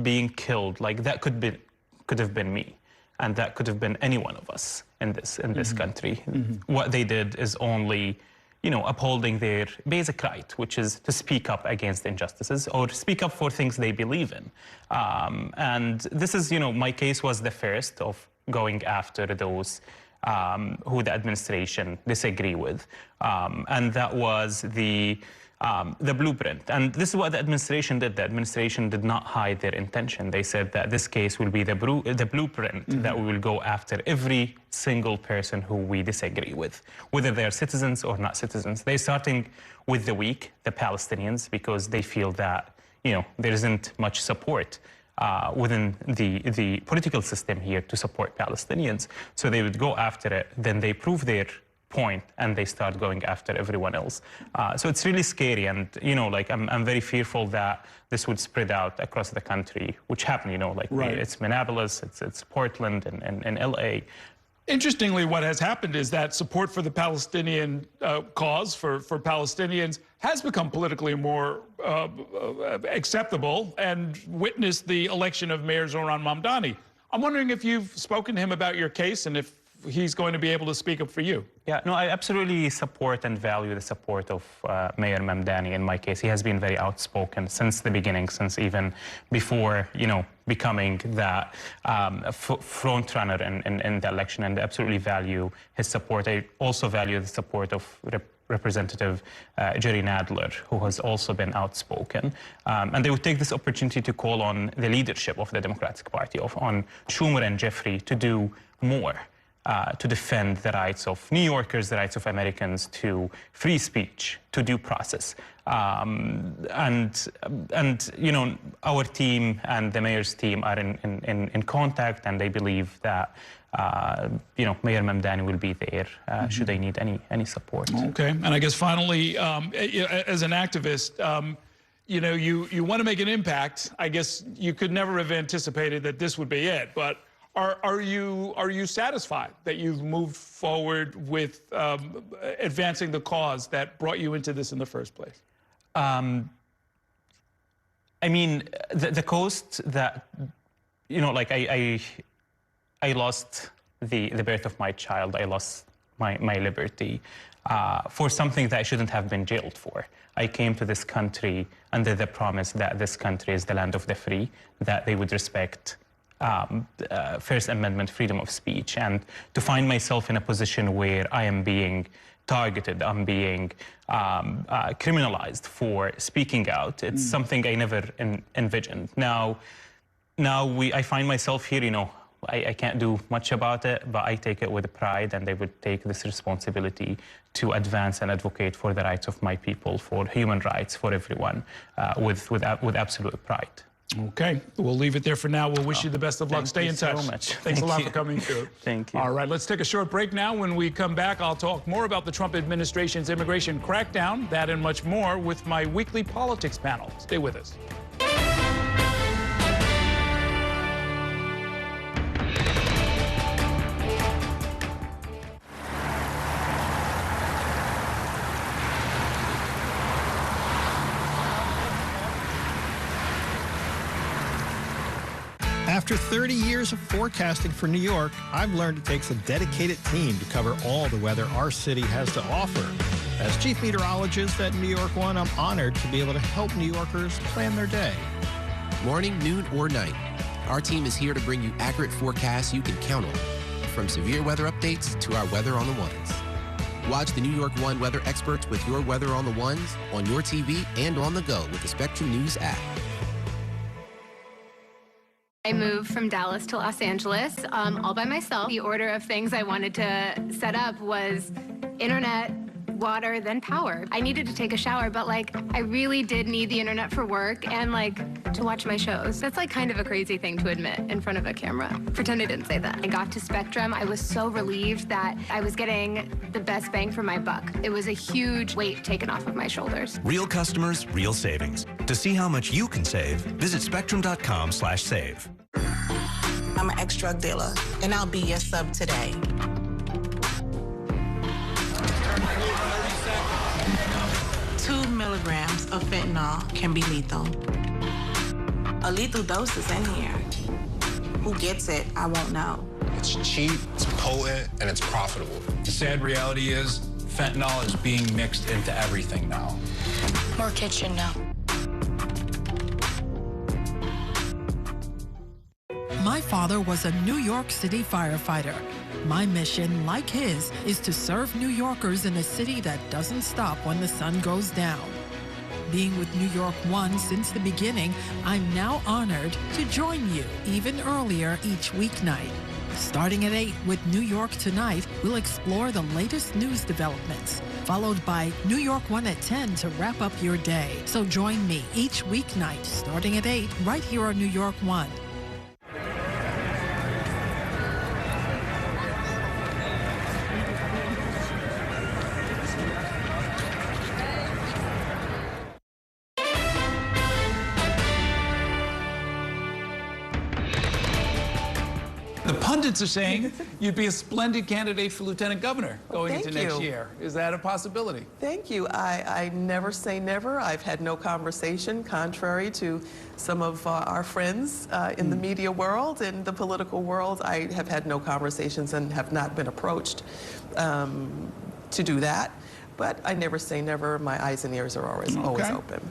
being killed, like, that could have been me, and that could have been any one of us in this country. What they did is only, you know, upholding their basic right, which is to speak up against injustices or speak up for things they believe in. And this is, you know, my case was the first of going after those who the administration disagree with. And that was the blueprint. And this is what the administration did. The administration did not hide their intention. They said that this case will be the blueprint, that we will go after every single person who we disagree with, whether they're citizens or not citizens. They're starting with the weak, the Palestinians, because they feel that, you know, there isn't much support within the political system here to support Palestinians. So they would go after it, then they prove their point, and they start going after everyone else. So it's really scary, and, you know, like, I'm very fearful that this would spread out across the country, which happened, you know, like, it's Minneapolis, it's Portland, and LA. Interestingly, what has happened is that support for the Palestinian cause, for Palestinians, has become politically more acceptable, and witnessed the election of Mayor Zohran Mamdani. I'm wondering if you've spoken to him about your case, and if he's going to be able to speak up for you. Yeah, no, I absolutely support and value the support of Mayor Mamdani in my case. He has been very outspoken since the beginning, since even before, you know, becoming the front runner in the election, and I absolutely value his support. I also value the support of Representative Jerry Nadler, who has also been outspoken. And they would take this opportunity to call on the leadership of the Democratic Party, on Schumer and Jeffrey, to do more. To defend the rights of New Yorkers, the rights of Americans to free speech, to due process. And you know, our team and the mayor's team are in contact, and they believe that, you know, Mayor Mamdani will be there should they need any support. Okay, and I guess finally, as an activist, you know, you want to make an impact. I guess you could never have anticipated that this would be it, but are you satisfied that you've moved forward with advancing the cause that brought you into this in the first place? I mean, the cost that, you know, like, I lost the birth of my child. I lost my liberty for something that I shouldn't have been jailed for. I came to this country under the promise that this country is the land of the free, that they would respect First Amendment freedom of speech, and to find myself in a position where I am being targeted, I'm being criminalized for speaking out. It's something I never envisioned. Now I find myself here, you know, I can't do much about it, but I take it with pride, and I would take this responsibility to advance and advocate for the rights of my people, for human rights for everyone, with absolute pride. Okay, we'll leave it there for now. We'll wish you the best of luck. Stay in touch. Thank you so much. Thanks a lot for coming through. Thank you. All right, let's take a short break now. When we come back, I'll talk more about the Trump administration's immigration crackdown, that and much more with my weekly politics panel. Stay with us. After 30 years of forecasting for New York, I've learned it takes a dedicated team to cover all the weather our city has to offer. As chief meteorologist at New York One, I'm honored to be able to help New Yorkers plan their day. Morning, noon, or night, our team is here to bring you accurate forecasts you can count on, from severe weather updates to our Weather on the Ones. Watch the New York One weather experts with your Weather on the Ones on your TV and on the go with the Spectrum News app. I moved from Dallas to Los Angeles all by myself. The order of things I wanted to set up was internet, water, then power. I needed to take a shower, but I really did need the internet for work and to watch my shows. That's kind of a crazy thing to admit in front of a camera. Pretend I didn't say that. I got to Spectrum. I was so relieved that I was getting the best bang for my buck. It was a huge weight taken off of my shoulders. Real customers, real savings. To see how much you can save, visit spectrum.com/save. I'm an ex-drug dealer, and I'll be your sub today. Two milligrams of fentanyl can be lethal. A lethal dose is in here. Who gets it, I won't know. It's cheap, it's potent, and it's profitable. The sad reality is fentanyl is being mixed into everything now. More kitchen now. My father was a New York City firefighter. My mission, like his, is to serve New Yorkers in a city that doesn't stop when the sun goes down. Being with New York One since the beginning, I'm now honored to join you even earlier each weeknight. Starting at 8 with New York Tonight, we'll explore the latest news developments, followed by New York One at 10 to wrap up your day. So join me each weeknight starting at 8 right here on New York One. The pundits are saying you'd be a splendid candidate for lieutenant governor going into next year. Is that a possibility? Thank you. I never say never. I've had no conversation, contrary to some of our friends in the media world and the political world. I have had no conversations and have not been approached to do that. But I never say never. My eyes and ears are always open.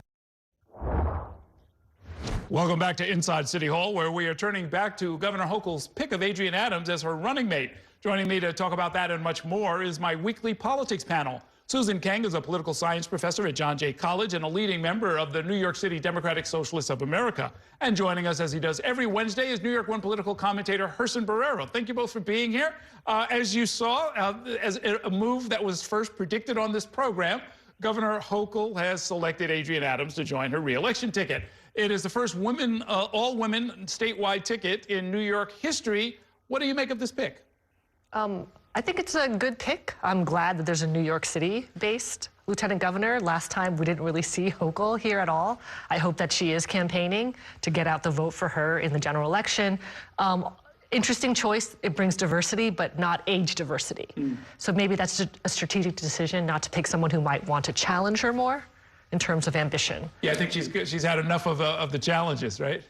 Welcome back to Inside City Hall, where we are turning back to Governor Hochul's pick of Adrienne Adams as her running mate. Joining me to talk about that and much more is my weekly politics panel. Susan Kang is a political science professor at John Jay College and a leading member of the New York City Democratic Socialists of America. And joining us, as he does every Wednesday, is New York One political commentator Gerson Barrero. Thank you both for being here. As you saw, as a move that was first predicted on this program, Governor Hochul has selected Adrienne Adams to join her re-election ticket. It is the first all-women statewide ticket in New York history. What do you make of this pick? I think it's a good pick. I'm glad that there's a New York City-based lieutenant governor. Last time, we didn't really see Hochul here at all. I hope that she is campaigning to get out the vote for her in the general election. Interesting choice. It brings diversity, but not age diversity. So maybe that's a strategic decision not to pick someone who might want to challenge her more in terms of ambition. Yeah, I think she's had enough of the challenges, right?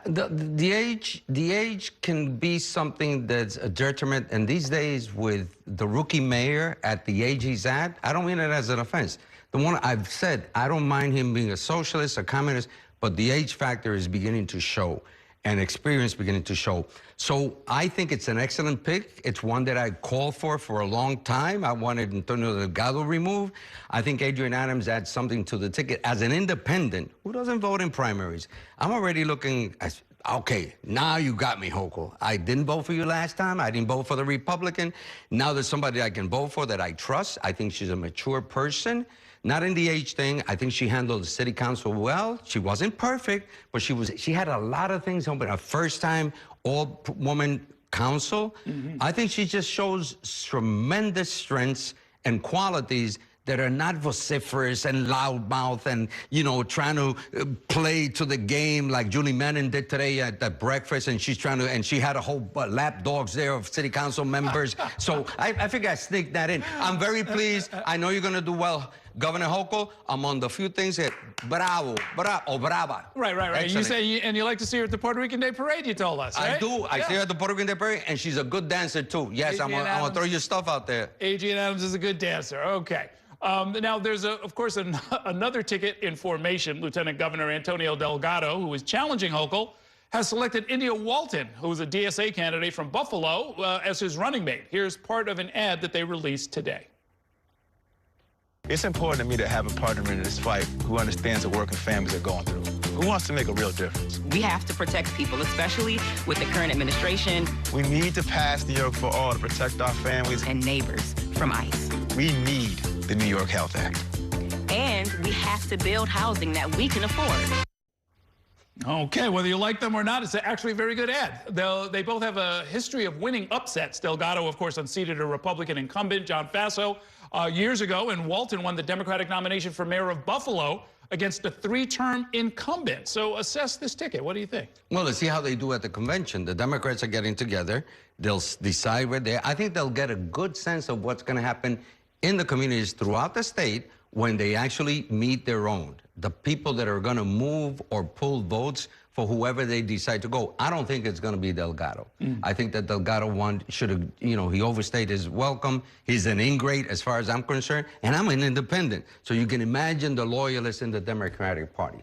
The age can be something that's a detriment, and these days with the rookie mayor at the age he's at, I don't mean it as an offense. The one I've said, I don't mind him being a socialist, a communist, but the age factor is beginning to show and experience beginning to show. So I think it's an excellent pick. It's one that I called for a long time. I wanted Antonio Delgado removed. I think Adrienne Adams adds something to the ticket as an independent who doesn't vote in primaries. I'm already looking, Okay, now you got me, Hochul. I didn't vote for you last time. I didn't vote for the Republican. Now there's somebody I can vote for that I trust. I think she's a mature person. Not in the age thing. I think she handled the city council well. She wasn't perfect, but she had a lot of things open. Her first time all-woman council. I think she just shows tremendous strengths and qualities that are not vociferous and loudmouth and, you know, trying to play to the game like Julie Menon did today at the breakfast, and she's trying to, and she had a whole lap dogs there of city council members. So I figure I sneaked that in. I'm very pleased. I know you're going to do well, Governor Hochul. Among the few things that, bravo, brava. Right. Excellent. You say, and you like to see her at the Puerto Rican Day Parade, you told us, right? I do. I see her at the Puerto Rican Day Parade, and she's a good dancer, too. Yes, I'm going to throw your stuff out there. Adrienne Adams is a good dancer. Okay. Now, there's, of course, another ticket in formation. Lieutenant Governor Antonio Delgado, who is challenging Hochul, has selected India Walton, who is a DSA candidate from Buffalo, as his running mate. Here's part of an ad that they released today. It's important to me to have a partner in this fight who understands the working families are going through, who wants to make a real difference. We have to protect people, especially with the current administration. We need to pass New York for All to protect our families and neighbors from ICE. We need the New York Health Act. And we have to build housing that we can afford. Okay, whether you like them or not, it's actually a very good ad. They both have a history of winning upsets. Delgado, of course, unseated a Republican incumbent, John Faso, years ago, and Walton won the Democratic nomination for mayor of Buffalo against a 3-term incumbent. So assess this ticket. What do you think? Well, let's see how they do at the convention. The Democrats are getting together. They'll decide where they are. I think they'll get a good sense of what's going to happen in the communities throughout the state when they actually meet their own. The people that are going to move or pull votes for whoever they decide to go. I don't think it's going to be Delgado. I think that Delgado should have, you know, he overstayed his welcome. He's an ingrate as far as I'm concerned, and I'm an independent. So you can imagine the loyalists in the Democratic Party.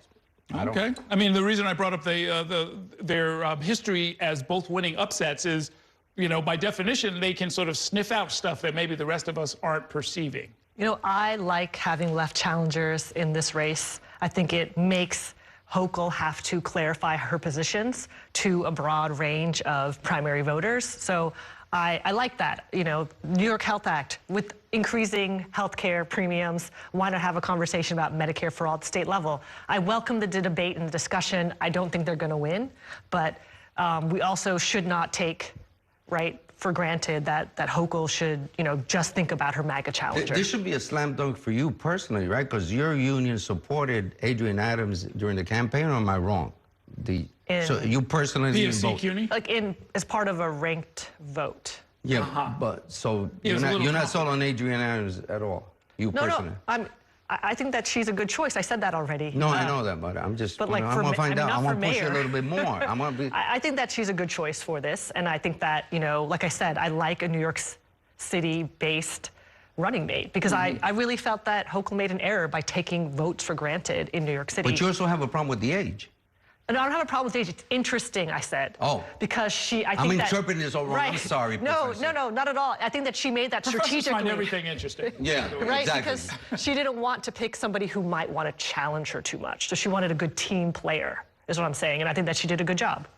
Okay. I mean, the reason I brought up their history as both winning upsets is, you know, by definition, they can sort of sniff out stuff that maybe the rest of us aren't perceiving. You know, I like having left challengers in this race. I think it makes Hochul have to clarify her positions to a broad range of primary voters. So I like that. You know, New York Health Act, with increasing health care premiums, why not have a conversation about Medicare for all at the state level? I welcome the debate and the discussion. I don't think they're going to win, but we also should not take, for granted that Hochul should, you know, just think about her MAGA challenger. This should be a slam dunk for you personally, right? Because your union supported Adrienne Adams during the campaign, or am I wrong? So you personally didn't vote? Like as part of a ranked vote. Yeah, but so you're not sold on Adrienne Adams at all? You personally? No, I think that she's a good choice. I said that already. No, I know that, but I'm just, but like, I want to find out. I want to push it a little bit more. I think that she's a good choice for this, and I think that, you know, like I said, I like a New York City-based running mate, because I really felt that Hochul made an error by taking votes for granted in New York City. But you also have a problem with the age. No, I don't have a problem with age. It's interesting, I said. Oh. Because I'm interpreting this all wrong. I'm sorry, Professor. No, not at all. I think that she made that strategically. Find everything interesting. Yeah, right, exactly. Because she didn't want to pick somebody who might want to challenge her too much. So she wanted a good team player, is what I'm saying. And I think that she did a good job.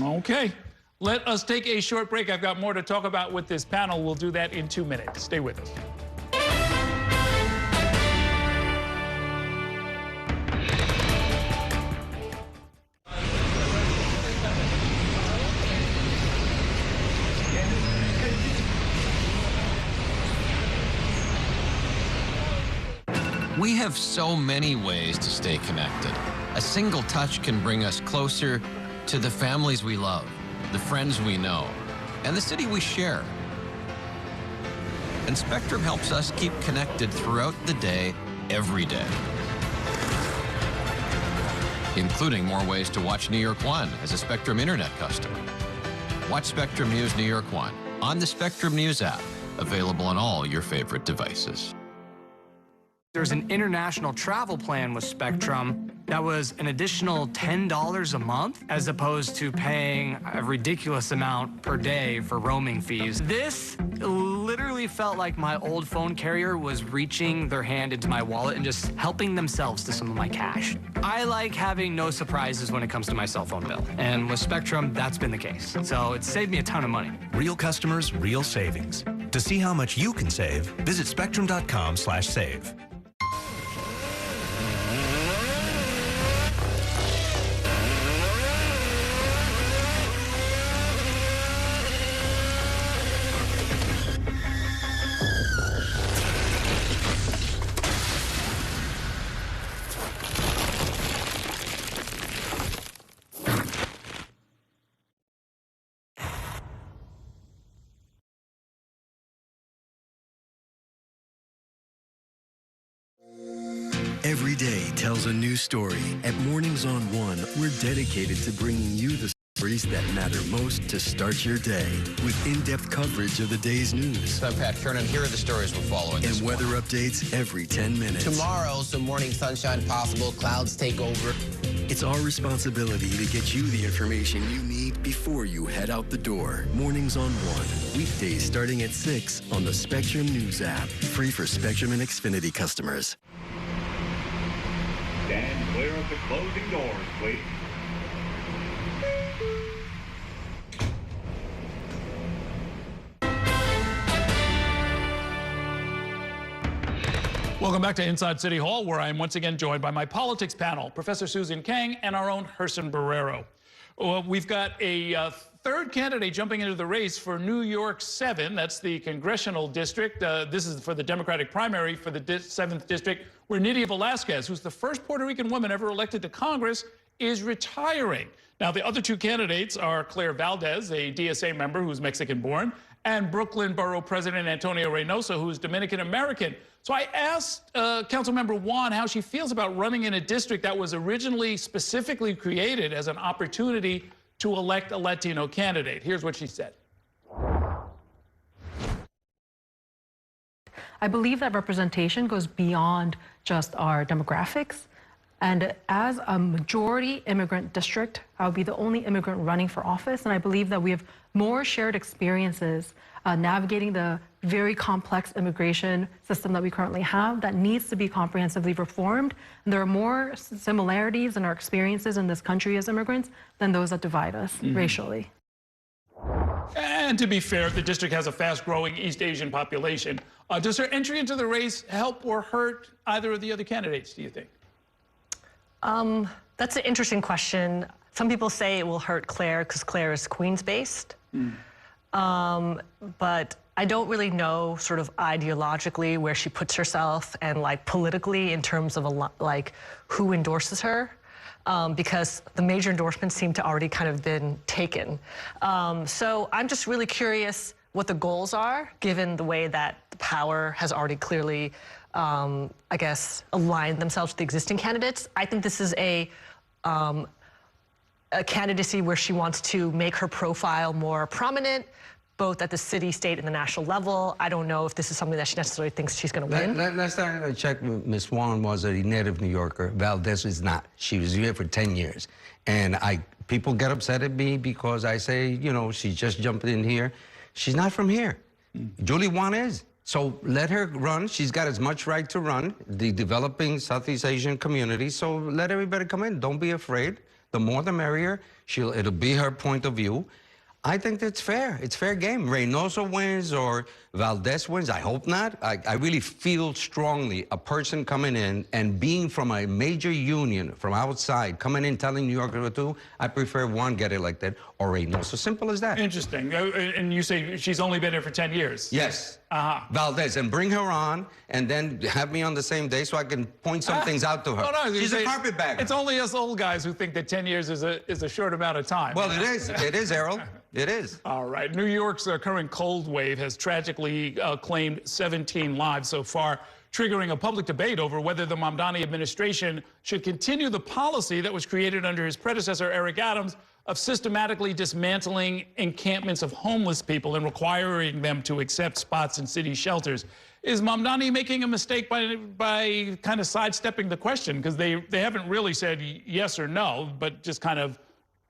Okay. Let us take a short break. I've got more to talk about with this panel. We'll do that in 2 minutes. Stay with us. We have so many ways to stay connected. A single touch can bring us closer to the families we love, the friends we know, and the city we share. And Spectrum helps us keep connected throughout the day, every day. Including more ways to watch New York One as a Spectrum Internet customer. Watch Spectrum News New York One on the Spectrum News app, available on all your favorite devices. There's an international travel plan with Spectrum, That was an additional $10 a month, as opposed to paying a ridiculous amount per day for roaming fees. This literally felt like my old phone carrier was reaching their hand into my wallet and just helping themselves to some of my cash. I like having no surprises when it comes to my cell phone bill. And with Spectrum, that's been the case. So it saved me a ton of money. Real customers, real savings. To see how much you can save, visit spectrum.com/save. Every day tells a new story. At Mornings on One, we're dedicated to bringing you the stories that matter most to start your day with in-depth coverage of the day's news. I'm Pat Kernan. Here are the stories we're following. And weather updates every 10 minutes. Tomorrow, some morning sunshine possible. Clouds take over. It's our responsibility to get you the information you need before you head out the door. Mornings on One. Weekdays starting at 6 on the Spectrum News app. Free for Spectrum and Xfinity customers. Stand clear of the closing doors, please. Welcome back to Inside City Hall, where I am once again joined by my politics panel, Professor Susan Kang and our own Herson Barrero. We've got a third candidate jumping into the race for New York 7. That's the Congressional District. This is for the Democratic primary for the 7th District, where Nydia Velázquez, who's the first Puerto Rican woman ever elected to Congress, is retiring. Now, the other two candidates are Claire Valdez, a DSA member who's Mexican-born, and Brooklyn Borough President Antonio Reynoso, who's Dominican-American. So I asked Councilmember Juan how she feels about running in a district that was originally specifically created as an opportunity to elect a Latino candidate. Here's what she said. I believe that representation goes beyond just our demographics. And as a majority immigrant district, I would be the only immigrant running for office. And I believe that we have more shared experiences navigating the very complex immigration system that we currently have that needs to be comprehensively reformed. And there are more similarities in our experiences in this country as immigrants than those that divide us racially. And to be fair, the district has a fast-growing East Asian population. Does her entry into the race help or hurt either of the other candidates, do you think? That's an interesting question. Some people say it will hurt Claire because Claire is Queens-based. But I don't really know sort of ideologically where she puts herself and like politically in terms of like who endorses her. Because the major endorsements seem to already kind of been taken. So I'm just really curious what the goals are, given the way that the power has already clearly, I guess, aligned themselves with the existing candidates. I think this is a candidacy where she wants to make her profile more prominent, both at the city, state, and the national level. I don't know if this is something that she necessarily thinks she's going to win. Last time I checked, Ms. Juan was a native New Yorker. Valdez is not. She was here for 10 years. And people get upset at me because I say, you know, she just jumped in here. She's not from here. Julie Juan is. So let her run. She's got as much right to run, the developing Southeast Asian community. So let everybody come in. Don't be afraid. The more the merrier. It'll be her point of view. I think that's fair. It's fair game. Reynoso wins or Valdez wins. I hope not. I really feel strongly a person coming in and being from a major union from outside, coming in telling New Yorkers what to do, I prefer one get elected or Reynoso. Simple as that. Interesting. And you say she's only been here for 10 years. Yes. Valdez. And bring her on and then have me on the same day so I can point some things out to her. No, she's a carpetbagger. It's only us old guys who think that 10 years is a short amount of time. Well, it is. It is, Errol. It is. All right. New York's current cold wave has tragically claimed 17 lives so far, triggering a public debate over whether the Mamdani administration should continue the policy that was created under his predecessor, Eric Adams, of systematically dismantling encampments of homeless people and requiring them to accept spots in city shelters. Is Mamdani making a mistake by kind of sidestepping the question? Because they haven't really said yes or no, but just kind of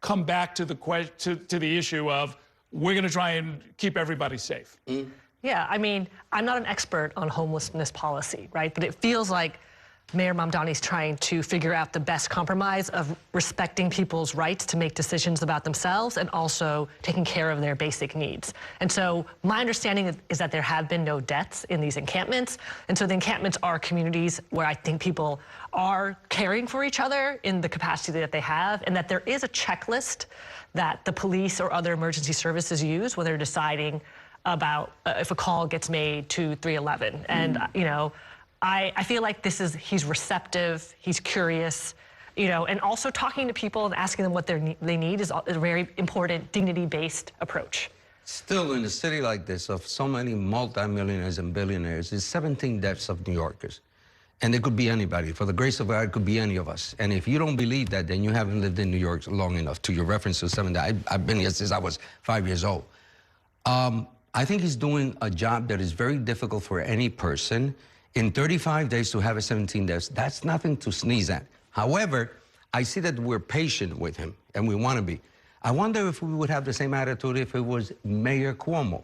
come back to the issue of we're going to try and keep everybody safe. Yeah, I mean, I'm not an expert on homelessness policy, right? But it feels like Mayor Mamdani's trying to figure out the best compromise of respecting people's rights to make decisions about themselves and also taking care of their basic needs. And so my understanding is that there have been no deaths in these encampments. And so the encampments are communities where I think people are caring for each other in the capacity that they have, and that there is a checklist that the police or other emergency services use when they're deciding about if a call gets made to 311. And, you know, I feel like he's receptive, he's curious, you know, and also talking to people and asking them what they need is a very important dignity-based approach. Still, in a city like this of so many multimillionaires and billionaires, there's 17 deaths of New Yorkers. And it could be anybody. For the grace of God, it could be any of us. And if you don't believe that, then you haven't lived in New York long enough. To your reference to 7 deaths, I've been here since I was 5 years old. I think he's doing a job that is very difficult for any person. In 35 days to have a 17 deaths, that's nothing to sneeze at. However, I see that we're patient with him, and we want to be. I wonder if we would have the same attitude if it was Mayor Cuomo.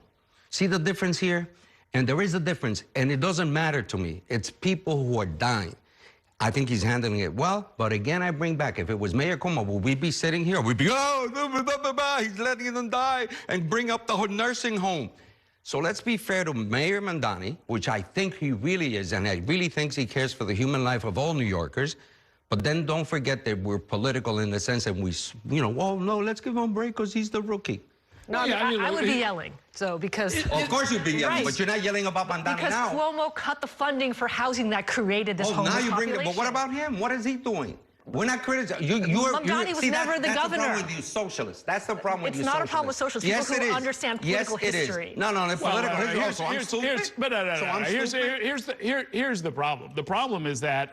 See the difference here? And there is a difference, and it doesn't matter to me. It's people who are dying. I think he's handling it well, but again, I bring back, if it was Mayor Cuomo, would we be sitting here? We'd be, he's letting them die, and bring up the nursing home. So let's be fair to Mayor Mamdani, which I think he really is, and I really think he cares for the human life of all New Yorkers. But then don't forget that we're political in the sense that we, you know, well, no, let's give him a break because he's the rookie. No, I would be yelling. So because of course you'd be yelling, right. But you're not yelling about Mamdani because now. Because Cuomo cut the funding for housing that created this homeless now you population. bring it. But what about him? What is he doing? We're not criticizing. Mamdani was never the governor. That's the problem with you socialists. That's the problem with you socialists. It's not a problem with socialists. Yes, people who understand political history. No, the political history. Here's the problem. The problem is that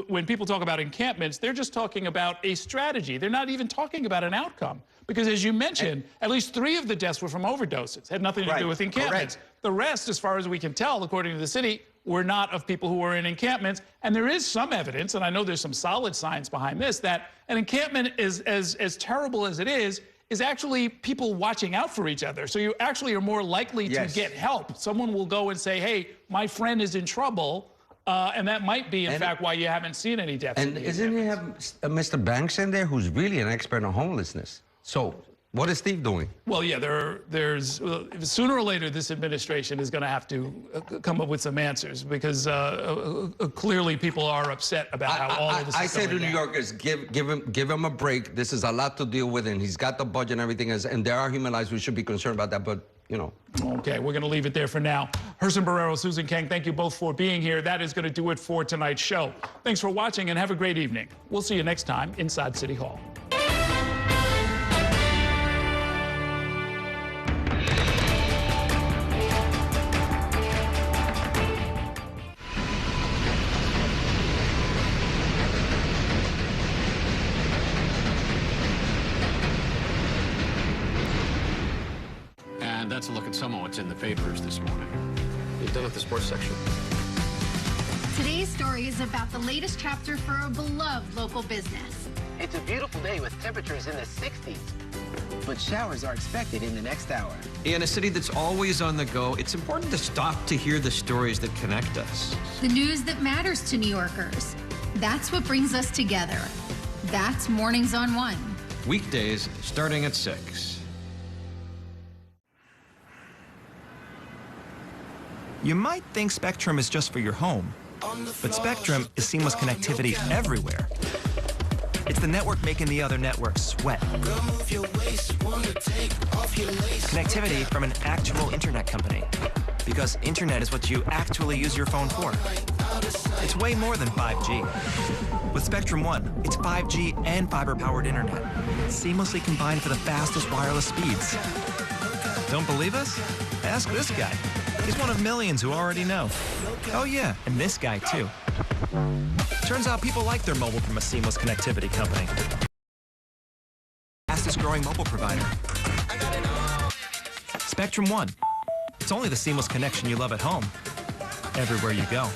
when people talk about encampments, they're just talking about a strategy. They're not even talking about an outcome. Because as you mentioned, at least 3 of the deaths were from overdoses. Had nothing to do with encampments. Correct. The rest, as far as we can tell, according to the city, were not of people who were in encampments. And there is some evidence, and I know there's some solid science behind this, that an encampment is as terrible as it is actually people watching out for each other. So you actually are more likely to get help. Someone will go and say, hey, my friend is in trouble. And that might be, in fact, why you haven't seen any deaths. And isn't he have Mr. Banks in there who's really an expert on homelessness? So what is Steve doing? Well, yeah, there's sooner or later this administration is going to have to come up with some answers because clearly people are upset about how all of this is I say to going New down. Yorkers, give him a break. This is a lot to deal with, and he's got the budget and everything, and there are human lives. We should be concerned about that, but you know. Okay, we're going to leave it there for now. Herson Barrero, Susan Kang, thank you both for being here. That is going to do it for tonight's show. Thanks for watching and have a great evening. We'll see you next time inside City Hall. And that's a look at some of what's in the papers this morning. You done with the sports section? Today's story is about the latest chapter for a beloved local business. It's a beautiful day with temperatures in the 60s, but showers are expected in the next hour. In a city that's always on the go, it's important to stop to hear the stories that connect us. The news that matters to New Yorkers. That's what brings us together. That's Mornings on One. Weekdays starting at 6. You might think Spectrum is just for your home, but Spectrum is seamless connectivity everywhere. It's the network making the other networks sweat. Connectivity from an actual internet company, because internet is what you actually use your phone for. It's way more than 5G. With Spectrum One, it's 5G and fiber-powered internet, seamlessly combined for the fastest wireless speeds. Don't believe us? Ask this guy. He's one of millions who already know. Oh yeah, and this guy too. Turns out people like their mobile from a seamless connectivity company. fastest growing mobile provider. Spectrum One. It's only the seamless connection you love at home, everywhere you go.